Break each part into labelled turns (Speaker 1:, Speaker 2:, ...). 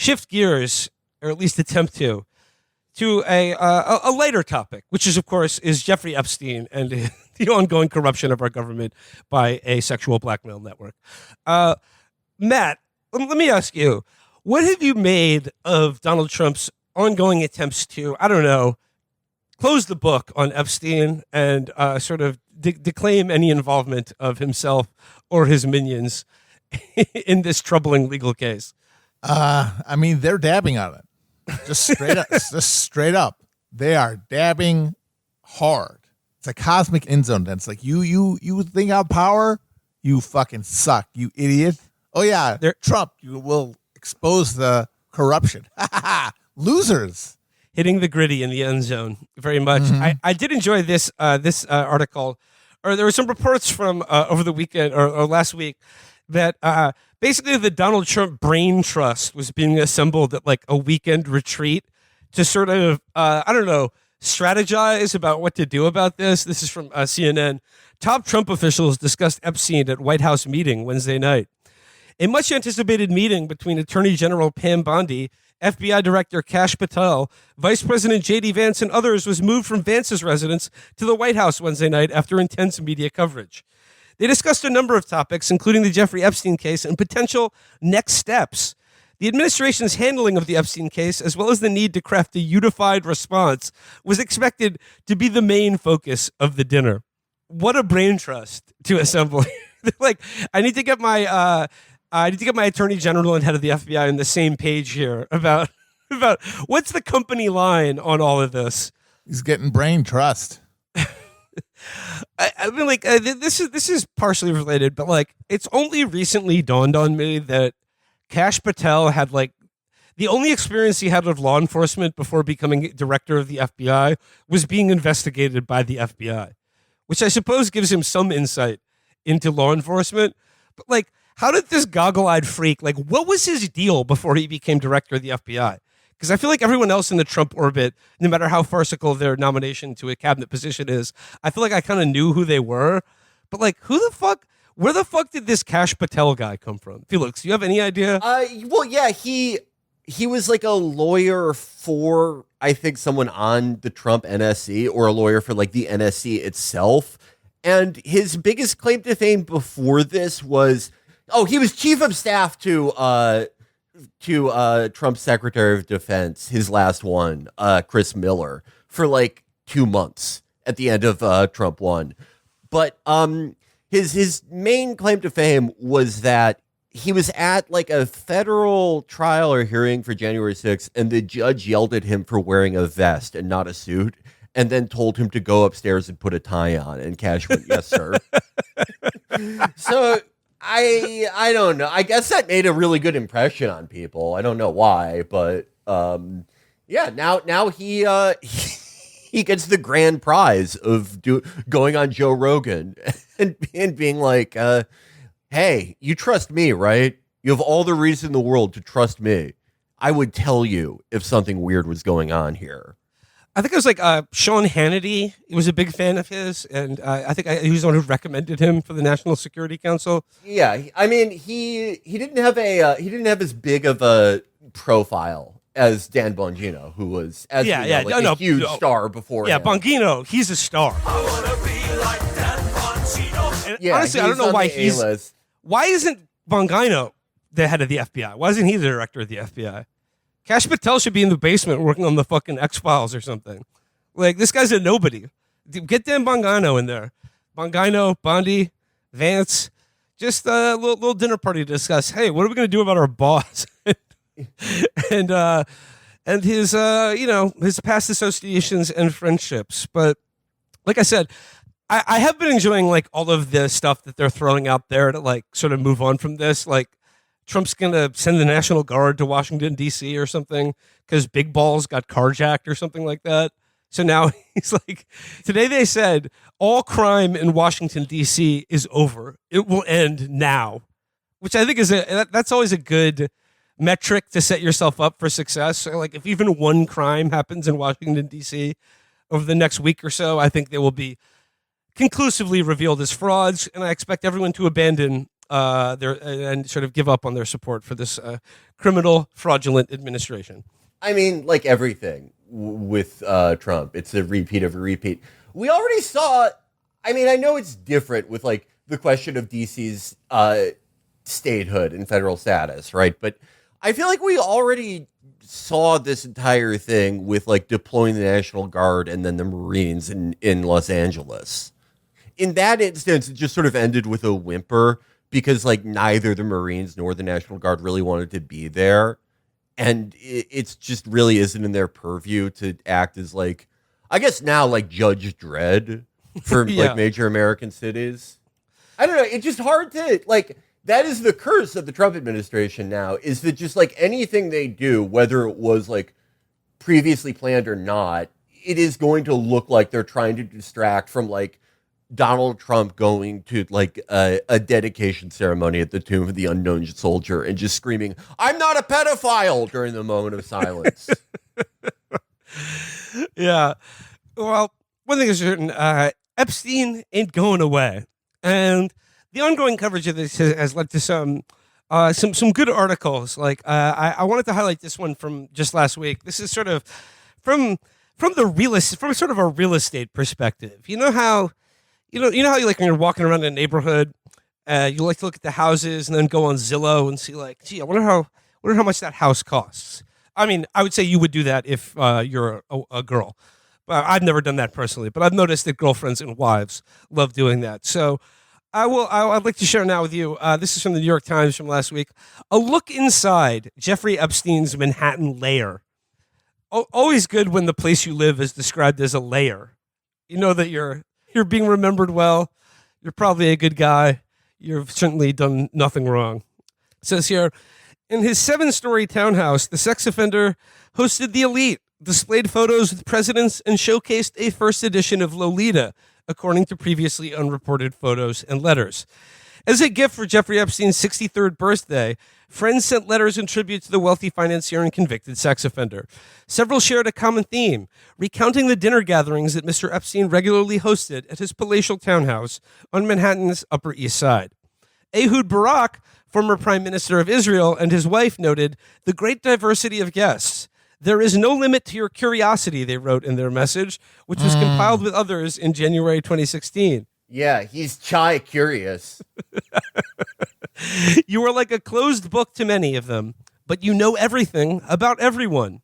Speaker 1: shift gears, or at least attempt to a lighter topic, which is, of course, is Jeffrey Epstein and the ongoing corruption of our government by a sexual blackmail network. Matt, let me ask you, what have you made of Donald Trump's ongoing attempts to, I don't know, close the book on Epstein and sort of declaim any involvement of himself or his minions in this troubling legal case?
Speaker 2: I mean, they're dabbing on it. Just straight up. Just straight up. They are dabbing hard. It's a cosmic end zone dance. Like you think out power, you fucking suck, you idiot. Oh yeah, Trump, you will expose the corruption. Losers.
Speaker 1: Hitting the gritty in the end zone very much. Mm-hmm. I did enjoy this article, or there were some reports from over the weekend or last week that basically the Donald Trump Brain Trust was being assembled at like a weekend retreat to sort of, I don't know, strategize about what to do about this. This is from CNN. Top Trump officials discussed Epstein at White House meeting Wednesday night. A much anticipated meeting between Attorney General Pam Bondi, FBI Director Kash Patel, Vice President J.D. Vance, and others was moved from Vance's residence to the White House Wednesday night after intense media coverage. They discussed a number of topics, including the Jeffrey Epstein case and potential next steps. The administration's handling of the Epstein case, as well as the need to craft a unified response, was expected to be the main focus of the dinner. What a brain trust to assemble. Like, I need to get my attorney general and head of the FBI on the same page here about what's the company line on all of this.
Speaker 2: He's getting brain trust.
Speaker 1: I mean, like, this is partially related, but like, it's only recently dawned on me that Kash Patel had like the only experience he had of law enforcement before becoming director of the FBI was being investigated by the FBI, which I suppose gives him some insight into law enforcement. But like, how did this goggle-eyed freak, like, what was his deal before he became director of the FBI? Because I feel like everyone else in the Trump orbit, no matter how farcical their nomination to a cabinet position is, I feel like I kind of knew who they were. But like, where the fuck did this Kash Patel guy come from? Felix, do you have any idea?
Speaker 3: Well, yeah, he was like a lawyer for, I think, someone on the Trump NSC, or a lawyer for like the NSC itself. And his biggest claim to fame before this was, he was chief of staff to Trump's Secretary of Defense, his last one, Chris Miller, for like 2 months at the end of Trump 1. But his main claim to fame was that he was at like a federal trial or hearing for January 6th, and the judge yelled at him for wearing a vest and not a suit, and then told him to go upstairs and put a tie on. And Cash went, "Yes, sir." So I don't know. I guess that made a really good impression on people. I don't know why, but yeah. Now he he gets the grand prize of going on Joe Rogan and being like, "Hey, you trust me, right? You have all the reason in the world to trust me. I would tell you if something weird was going on here."
Speaker 1: I think it was like Sean Hannity. He was a big fan of his, and I think he was the one who recommended him for the National Security Council.
Speaker 3: Yeah, I mean, he didn't have as big of a profile as Dan Bongino, who was a huge star before.
Speaker 1: Yeah, Bongino, he's a star. I wanna be like Dan Bongino. And honestly, I don't know why why isn't Bongino the head of the FBI? Why isn't he the director of the FBI? Kash Patel should be in the basement working on the fucking X-Files or something. Like, this guy's a nobody. Get Dan Bongino in there. Bongino, Bondi, Vance. Just a little dinner party to discuss, hey, what are we going to do about our boss? and his, his past associations and friendships. But like I said, I have been enjoying, like, all of the stuff that they're throwing out there to, like, sort of move on from this. Like, Trump's going to send the National Guard to Washington, D.C. or something because Big Balls got carjacked or something like that. So now he's like, today they said all crime in Washington, D.C. is over. It will end now, which I think that's always a good metric to set yourself up for success. So like, if even one crime happens in Washington, D.C. over the next week or so, I think they will be conclusively revealed as frauds. And I expect everyone to abandon and sort of give up on their support for this criminal, fraudulent administration.
Speaker 3: I mean, like everything with Trump, it's a repeat of a repeat. We already saw. I mean, I know it's different with like the question of DC's statehood and federal status, right? But I feel like we already saw this entire thing with like deploying the National Guard and then the Marines in Los Angeles. In that instance, it just sort of ended with a whimper because like neither the Marines nor the National Guard really wanted to be there. And it's just really isn't in their purview to act as like, I guess now like Judge Dredd for like major American cities. I don't know. It's just hard to like, that is the curse of the Trump administration now, is that just like anything they do, whether it was like previously planned or not, it is going to look like they're trying to distract from like Donald Trump going to like a dedication ceremony at the Tomb of the Unknown Soldier and just screaming, "I'm not a pedophile" during the moment of silence.
Speaker 1: Yeah. Well, one thing is certain, Epstein ain't going away. And the ongoing coverage of this has led to some good articles. Like I wanted to highlight this one from just last week. This is sort of from sort of a real estate perspective. You know how you know how you like when you're walking around a neighborhood, you like to look at the houses and then go on Zillow and see like, gee, I wonder how much that house costs. I mean, I would say you would do that if you're a girl. I've never done that personally, but I've noticed that girlfriends and wives love doing that. So I'd like to share now with you. This is from the New York Times from last week. A look inside Jeffrey Epstein's Manhattan lair. Always good when the place you live is described as a lair. You know that you're being remembered well. You're probably a good guy. You've certainly done nothing wrong. It says here, in his 7-story townhouse, the sex offender hosted the elite, displayed photos with presidents, and showcased a first edition of Lolita, according to previously unreported photos and letters. As a gift for Jeffrey Epstein's 63rd birthday, friends sent letters in tribute to the wealthy financier and convicted sex offender. Several shared a common theme, recounting the dinner gatherings that Mr. Epstein regularly hosted at his palatial townhouse on Manhattan's Upper East Side. Ehud Barak, former Prime Minister of Israel, and his wife noted the great diversity of guests. There is no limit to your curiosity, they wrote in their message, which was compiled with others in January 2016.
Speaker 3: Yeah, he's chai curious.
Speaker 1: You are like a closed book to many of them, but you know everything about everyone.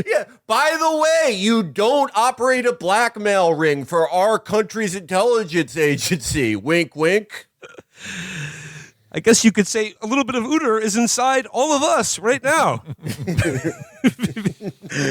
Speaker 3: Yeah. By the way, you don't operate a blackmail ring for our country's intelligence agency. Wink, wink.
Speaker 1: I guess you could say a little bit of Uter is inside all of us right now.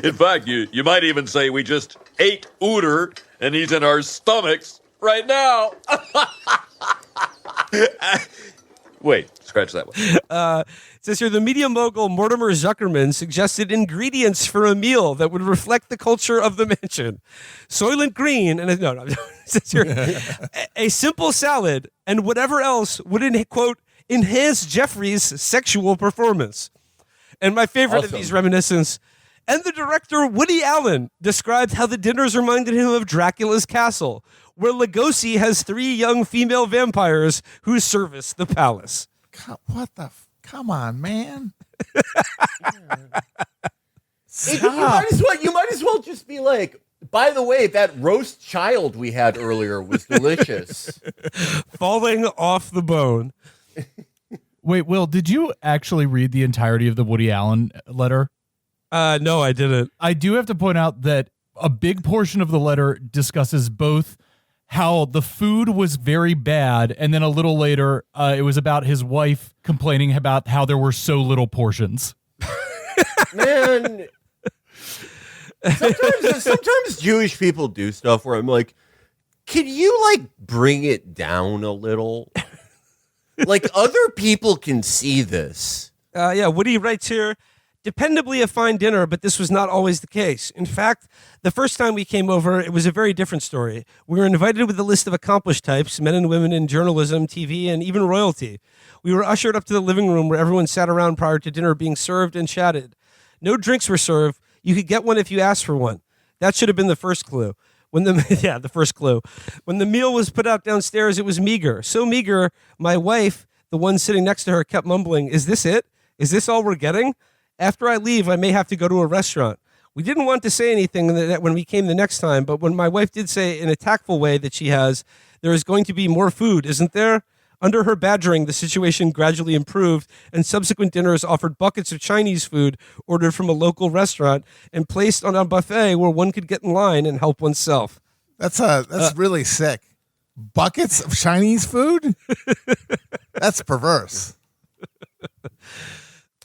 Speaker 4: In fact, you might even say we just ate Uter and he's in our stomachs right now. Wait, scratch that one.
Speaker 1: It says here, the media mogul Mortimer Zuckerman suggested ingredients for a meal that would reflect the culture of the mansion. Soylent Green, and no, it says here, a simple salad and whatever else would, quote, enhance Jeffrey's sexual performance. And my favorite of these reminiscences, and the director Woody Allen described how the dinners reminded him of Dracula's castle, where Lugosi has 3 young female vampires who service the palace.
Speaker 2: What the? Come on, man.
Speaker 3: You might as well just be like, by the way, that roast child we had earlier was delicious.
Speaker 1: Falling off the bone.
Speaker 5: Wait, Will, did you actually read the entirety of the Woody Allen letter?
Speaker 1: No, I didn't.
Speaker 5: I do have to point out that a big portion of the letter discusses both how the food was very bad, and then a little later, it was about his wife complaining about how there were so little portions.
Speaker 3: Man, sometimes Jewish people do stuff where I'm like, can you like bring it down a little? Like other people can see this.
Speaker 1: Yeah, Woody writes here, dependably a fine dinner, but this was not always the case. In fact, the first time we came over, it was a very different story. We were invited with a list of accomplished types, men and women in journalism, TV, and even royalty. We were ushered up to the living room where everyone sat around prior to dinner being served and chatted. No drinks were served. You could get one if you asked for one. That should have been the first clue. The first clue. When the meal was put out downstairs, it was meager. So meager, my wife, the one sitting next to her, kept mumbling, "Is this it? Is this all we're getting? After I leave, I may have to go to a restaurant." We didn't want to say anything when we came the next time, but when my wife did say in a tactful way that she has, "There is going to be more food, isn't there?" Under her badgering, the situation gradually improved, and subsequent dinners offered buckets of Chinese food ordered from a local restaurant and placed on a buffet where one could get in line and help oneself.
Speaker 2: That's really sick. Buckets of Chinese food? That's perverse.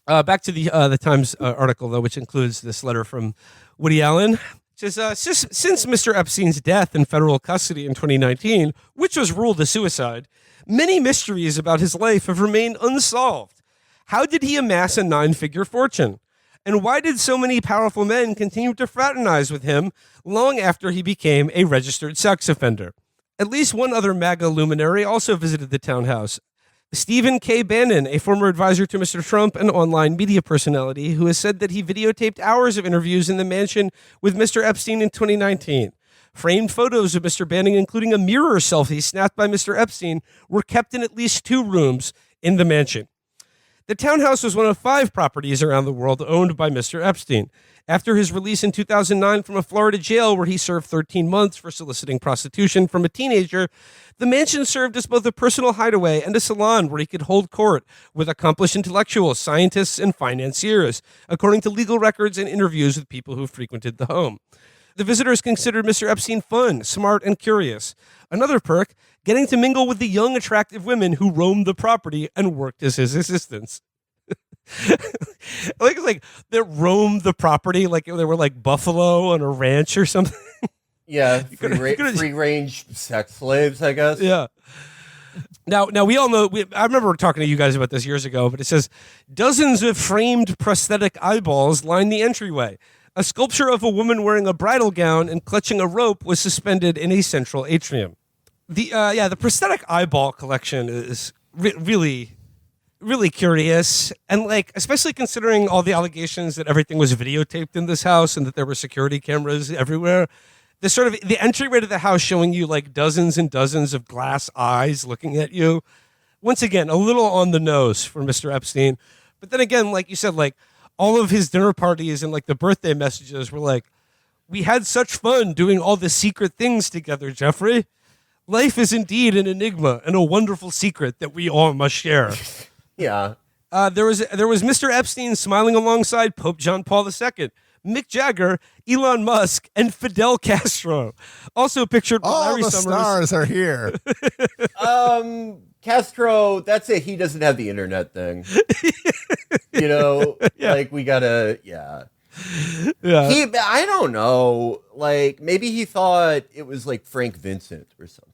Speaker 1: Back to the Times article, though, which includes this letter from Woody Allen. It says, since Mr. Epstein's death in federal custody in 2019, which was ruled a suicide, many mysteries about his life have remained unsolved. How did he amass a 9-figure fortune? And why did so many powerful men continue to fraternize with him long after he became a registered sex offender? At least one other MAGA luminary also visited the townhouse. Stephen K. Bannon, a former advisor to Mr. Trump and online media personality, who has said that he videotaped hours of interviews in the mansion with Mr. Epstein in 2019. Framed photos of Mr. Bannon, including a mirror selfie snapped by Mr. Epstein, were kept in at least 2 rooms in the mansion. The townhouse was one of 5 properties around the world owned by Mr. Epstein. After his release in 2009 from a Florida jail where he served 13 months for soliciting prostitution from a teenager, the mansion served as both a personal hideaway and a salon where he could hold court with accomplished intellectuals, scientists, and financiers, according to legal records and interviews with people who frequented the home. The visitors considered Mr. Epstein fun, smart, and curious. Another perk, getting to mingle with the young, attractive women who roamed the property and worked as his assistants. like they roamed the property like they were like buffalo on a ranch or something.
Speaker 3: Yeah, free range sex slaves, I guess.
Speaker 1: Yeah. Now we all know. I remember talking to you guys about this years ago, but it says dozens of framed prosthetic eyeballs line the entryway. A sculpture of a woman wearing a bridal gown and clutching a rope was suspended in a central atrium. The prosthetic eyeball collection is really curious, and like especially considering all the allegations that everything was videotaped in this house and that there were security cameras everywhere. The entryway to the house showing you like dozens and dozens of glass eyes looking at you. Once again, a little on the nose for Mr. Epstein. But then again, like you said, like all of his dinner parties and like the birthday messages were like, "We had such fun doing all the secret things together, Jeffrey. Life is indeed an enigma and a wonderful secret that we all must share."
Speaker 3: Yeah.
Speaker 1: There was Mr. Epstein smiling alongside Pope John Paul II, Mick Jagger, Elon Musk, and Fidel Castro. Also pictured by Larry
Speaker 2: the
Speaker 1: Summers.
Speaker 2: stars are here.
Speaker 3: Castro, that's a he doesn't have the internet thing.
Speaker 1: Yeah.
Speaker 3: Like we gotta, yeah. I don't know. Like maybe he thought it was like Frank Vincent or something.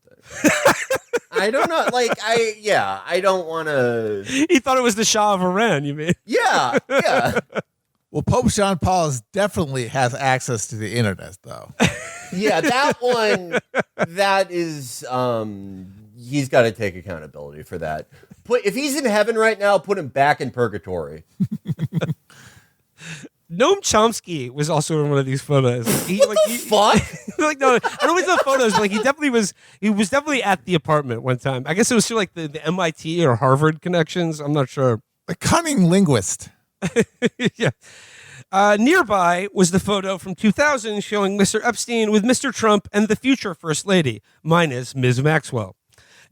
Speaker 3: I don't know. Like I don't want to.
Speaker 1: He thought it was the Shah of Iran. You mean?
Speaker 3: Yeah.
Speaker 2: Well, Pope John Paul definitely has access to the internet, though.
Speaker 3: Yeah, that one. That is. He's got to take accountability for that. If he's in heaven right now, put him back in purgatory.
Speaker 1: Noam Chomsky was also in one of these photos.
Speaker 3: Fuck?
Speaker 1: Like no, I don't mean the photos. But like he was definitely at the apartment one time. I guess it was through like the MIT or Harvard connections. I'm not sure.
Speaker 2: A cunning linguist.
Speaker 1: Yeah. Nearby was the photo from 2000 showing Mr. Epstein with Mr. Trump and the future First Lady. Mine is Ms. Maxwell.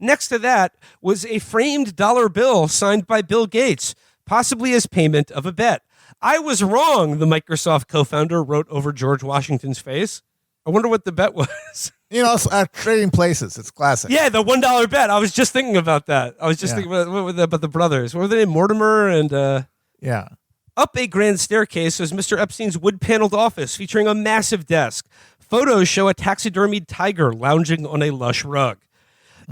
Speaker 1: Next to that was a framed dollar bill signed by Bill Gates, possibly as payment of a bet. I was wrong, the Microsoft co-founder wrote over George Washington's face. I wonder what the bet was.
Speaker 2: Trading places. It's classic.
Speaker 1: Yeah, the $1 bet. I was just thinking about that. I was just thinking about the brothers. What were they? Mortimer and...
Speaker 2: Yeah.
Speaker 1: Up a grand staircase was Mr. Epstein's wood-paneled office featuring a massive desk. Photos show a taxidermied tiger lounging on a lush rug.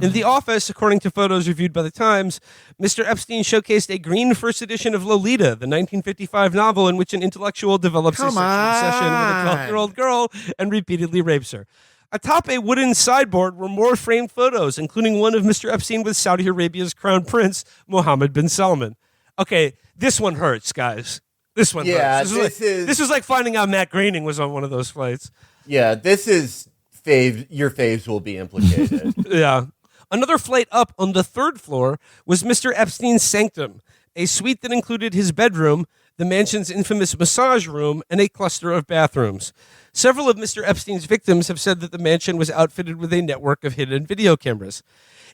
Speaker 1: In the office, according to photos reviewed by the Times, Mr. Epstein showcased a green first edition of Lolita, the 1955 novel in which an intellectual develops a sexual obsession with a 12-year-old girl and repeatedly rapes her. Atop a wooden sideboard were more framed photos, including one of Mr. Epstein with Saudi Arabia's crown prince, Mohammed bin Salman. Okay, this one hurts, guys. This one hurts. This was like finding out Matt Groening was on one of those flights.
Speaker 3: Yeah, this is your faves will be implicated.
Speaker 1: Yeah. Another flight up on the third floor was Mr. Epstein's sanctum, a suite that included his bedroom, the mansion's infamous massage room, and a cluster of bathrooms. Several of Mr. Epstein's victims have said that the mansion was outfitted with a network of hidden video cameras.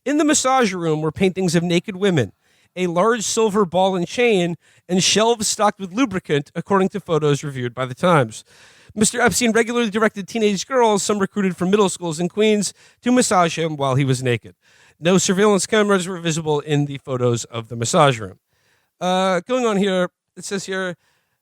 Speaker 1: In the massage room were paintings of naked women, a large silver ball and chain, and shelves stocked with lubricant, according to photos reviewed by the Times. Mr. Epstein regularly directed teenage girls, some recruited from middle schools in Queens, to massage him while he was naked. No surveillance cameras were visible in the photos of the massage room. Going on here, it says here,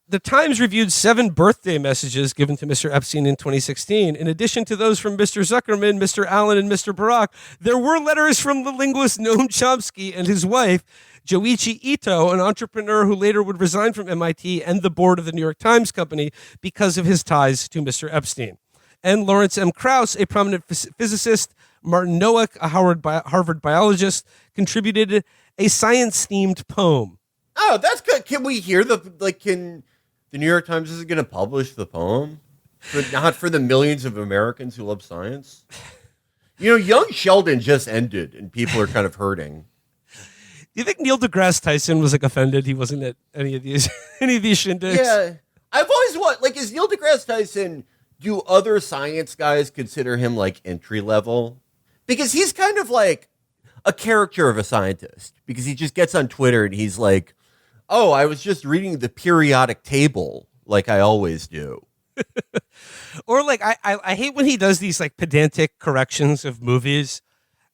Speaker 1: the Times reviewed 7 birthday messages given to Mr. Epstein in 2016. In addition to those from Mr. Zuckerman, Mr. Allen, and Mr. Barack, there were letters from the linguist Noam Chomsky and his wife, Joichi Ito, an entrepreneur who later would resign from MIT and the board of the New York Times Company because of his ties to Mr. Epstein. And Lawrence M. Krauss, a prominent physicist, Martin Nowak, a Harvard biologist, contributed a science-themed poem.
Speaker 3: Oh, that's good. Can we hear can the New York Times isn't going to publish the poem? Not for the millions of Americans who love science? Young Sheldon just ended, and people are kind of hurting.
Speaker 1: Do you think Neil deGrasse Tyson was offended he wasn't at any of these shindigs?
Speaker 3: Yeah. I've always is Neil deGrasse Tyson, do other science guys consider him entry level? Because he's kind of like a caricature of a scientist, because he just gets on Twitter and he's like, oh, I was just reading the periodic table like I always do.
Speaker 1: Or I hate when he does these pedantic corrections of movies.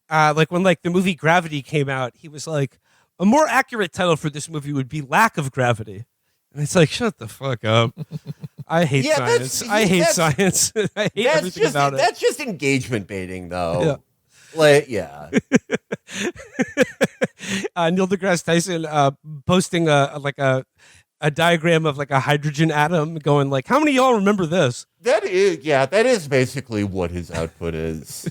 Speaker 1: When the movie Gravity came out, he was like, a more accurate title for this movie would be Lack of Gravity. And it's like, shut the fuck up. I hate science. I hate science. I hate everything about it.
Speaker 3: That's just engagement baiting, though.
Speaker 1: Yeah. Neil deGrasse Tyson posting a diagram of a hydrogen atom, going how many of y'all remember this?
Speaker 3: That is basically what his output is.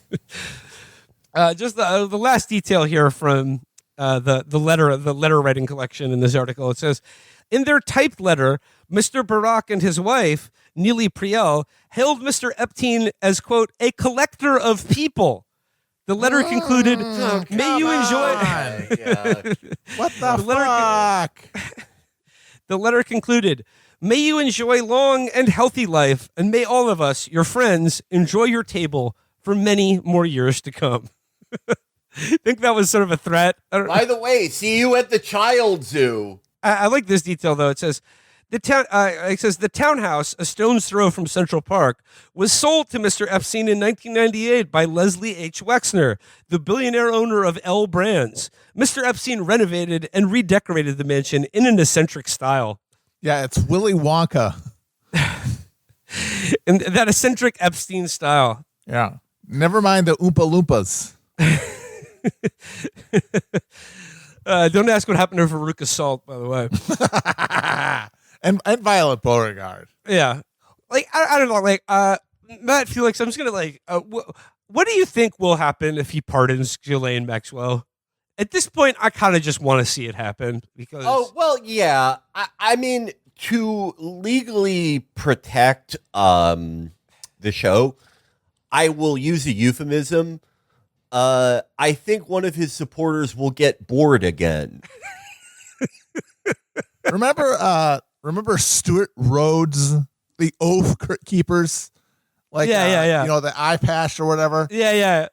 Speaker 1: Just the last detail here from the letter writing collection in this article. It says, in their typed letter, Mr. Barack and his wife, Neely Priel, hailed Mr. Epstein as, quote, a collector of people. The letter concluded, may you enjoy...
Speaker 2: What the fuck?
Speaker 1: The letter concluded, may you enjoy long and healthy life, and may all of us, your friends, enjoy your table for many more years to come. Think that was sort of a threat.
Speaker 3: By the way, see you at the child zoo.
Speaker 1: I like this detail, though. It says, the townhouse, a stone's throw from Central Park, was sold to Mr. Epstein in 1998 by Leslie H. Wexner, the billionaire owner of L Brands. Mr. Epstein renovated and redecorated the mansion in an eccentric style.
Speaker 2: Yeah, it's Willy Wonka.
Speaker 1: And that eccentric Epstein style.
Speaker 2: Yeah. Never mind the Oompa Loompas.
Speaker 1: Don't ask what happened to Veruca Salt, by the way.
Speaker 2: and Violet Beauregard.
Speaker 1: Yeah. I don't know. Matt Felix, I'm just going to what do you think will happen if he pardons Ghislaine Maxwell? At this point, I kind of just want to see it happen because.
Speaker 3: Oh, well, yeah. I mean, to legally protect the show, I will use a euphemism. I think one of his supporters will get bored again.
Speaker 2: Remember Stuart Rhodes, the Oath Keepers?
Speaker 1: Yeah.
Speaker 2: The eye patch or whatever.
Speaker 1: Yeah.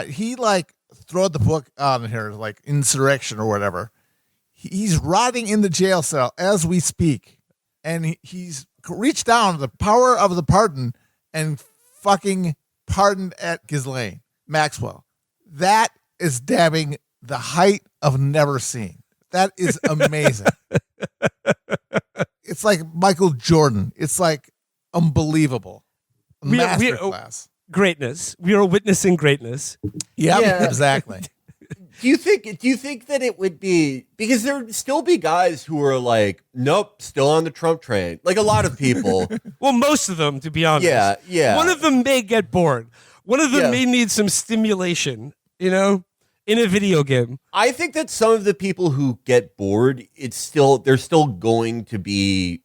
Speaker 2: He throwed the book on here, Insurrection or whatever. He's rotting in the jail cell as we speak. And he's reached down the power of the pardon and fucking pardoned at Ghislaine Maxwell. That is dabbing the height of never seen. That is amazing. It's like Michael Jordan. It's unbelievable. Masterclass.
Speaker 1: Greatness. We are witnessing greatness.
Speaker 2: Yep,
Speaker 3: Yeah.
Speaker 2: Exactly.
Speaker 3: Do you think that it would be, because there'd still be guys who are nope, still on the Trump train. A lot of people.
Speaker 1: Well, most of them, to be honest.
Speaker 3: Yeah.
Speaker 1: One of them may get bored. One of them may need some stimulation, in a video game.
Speaker 3: I think that some of the people who get bored, they're still going to be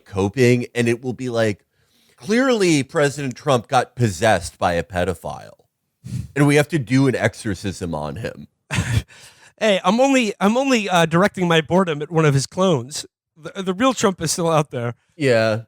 Speaker 3: coping, and it will be clearly President Trump got possessed by a pedophile, and we have to do an exorcism on him.
Speaker 1: Hey, I'm only directing my boredom at one of his clones. The real Trump is still out there.
Speaker 3: Yeah.